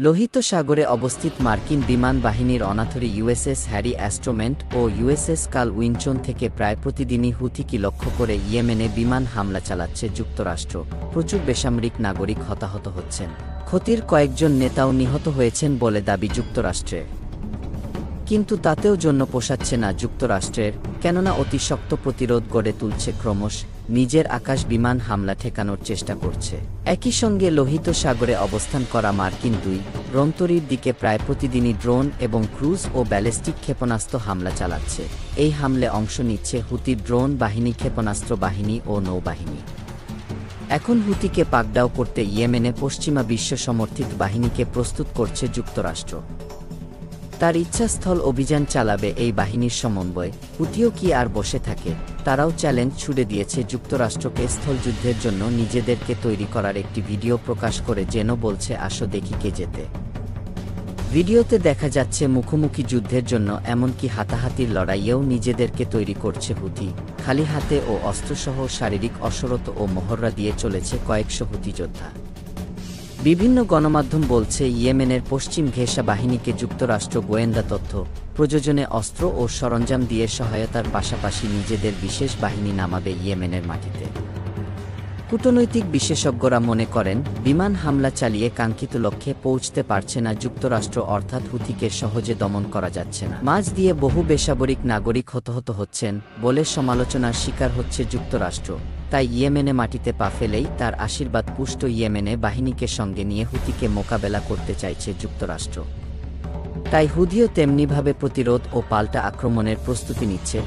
লোহিত সাগরে অবস্থিত মার্কিন বিমান বাহিনীর অনাথরি ইউএসএস হ্যারি অ্যাস্ট্রোমেন্ট ও ইউএসএস কাল উইনচন থেকে প্রায় প্রতিদিনই হুথিকে লক্ষ্য করে ইয়েমেনে বিমান হামলা চালাচ্ছে যুক্তরাষ্ট্র। প্রচুর বেসামরিক নাগরিক হতাহত হচ্ছেন, ক্ষতির কয়েকজন নেতাও নিহত হয়েছেন বলে দাবি যুক্তরাষ্ট্রের। কিন্তু তাতেও জন্য পোষাচ্ছে না যুক্তরাষ্ট্রের, কেননা অতি শক্ত প্রতিরোধ গড়ে তুলছে ক্রমশ, নিজের আকাশ বিমান হামলা ঠেকানোর চেষ্টা করছে। একই সঙ্গে লোহিত সাগরে অবস্থান করা মার্কিন দুই রন্তরীর দিকে প্রায় প্রতিদিনই ড্রোন এবং ক্রুজ ও ব্যালিস্টিক ক্ষেপণাস্ত্র হামলা চালাচ্ছে। এই হামলে অংশ নিচ্ছে হুতির ড্রোন বাহিনী, ক্ষেপণাস্ত্র বাহিনী ও নৌবাহিনী। এখন হুতিকে পাকড়াও করতে ইয়েমেনে পশ্চিমা বিশ্ব সমর্থিত বাহিনীকে প্রস্তুত করছে যুক্তরাষ্ট্র। তার ইচ্ছাস্থল অভিযান চালাবে এই বাহিনীর সমন্বয়। হুতিও কি আর বসে থাকে? তারাও চ্যালেঞ্জ ছুড়ে দিয়েছে যুক্তরাষ্ট্রকে স্থলযুদ্ধের জন্য নিজেদেরকে তৈরি করার একটি ভিডিও প্রকাশ করে, যেন বলছে আসো দেখি কে জেতে। ভিডিওতে দেখা যাচ্ছে মুখোমুখি যুদ্ধের জন্য, এমনকি হাতাহাতির লড়াইয়েও নিজেদেরকে তৈরি করছে হুতি। খালি হাতে ও অস্ত্রসহ শারীরিক অসরত ও মহড়া দিয়ে চলেছে কয়েকশো হুতি যোদ্ধা। বিভিন্ন গণমাধ্যম বলছে ইয়েমেনের পশ্চিম ঘেঁষা বাহিনীকে যুক্তরাষ্ট্র গোয়েন্দা তথ্য প্রযোজনে অস্ত্র ও সরঞ্জাম দিয়ে সহায়তার পাশাপাশি নিজেদের বিশেষ বাহিনী নামাবে ইয়েমেনের মাটিতে। কূটনৈতিক বিশেষজ্ঞরা মনে করেন, বিমান হামলা চালিয়ে কাঙ্ক্ষিত লক্ষ্যে পৌঁছতে পারছে না যুক্তরাষ্ট্র, অর্থাৎ হুথিকে সহজে দমন করা যাচ্ছে না। মাঝ দিয়ে বহু বেসামরিক নাগরিক হতাহত হচ্ছেন বলে সমালোচনার শিকার হচ্ছে যুক্তরাষ্ট্র। তাই ইয়েমেনে মাটিতে পা ফেলেই তার আশীর্বাদ পুষ্ট ইয়েমেনে বাহিনীকে সঙ্গে নিয়ে হুথিকে মোকাবেলা করতে চাইছে যুক্তরাষ্ট্র। তাই হুথিও তেমনিভাবে প্রতিরোধ ও পাল্টা আক্রমণের প্রস্তুতি নিচ্ছে।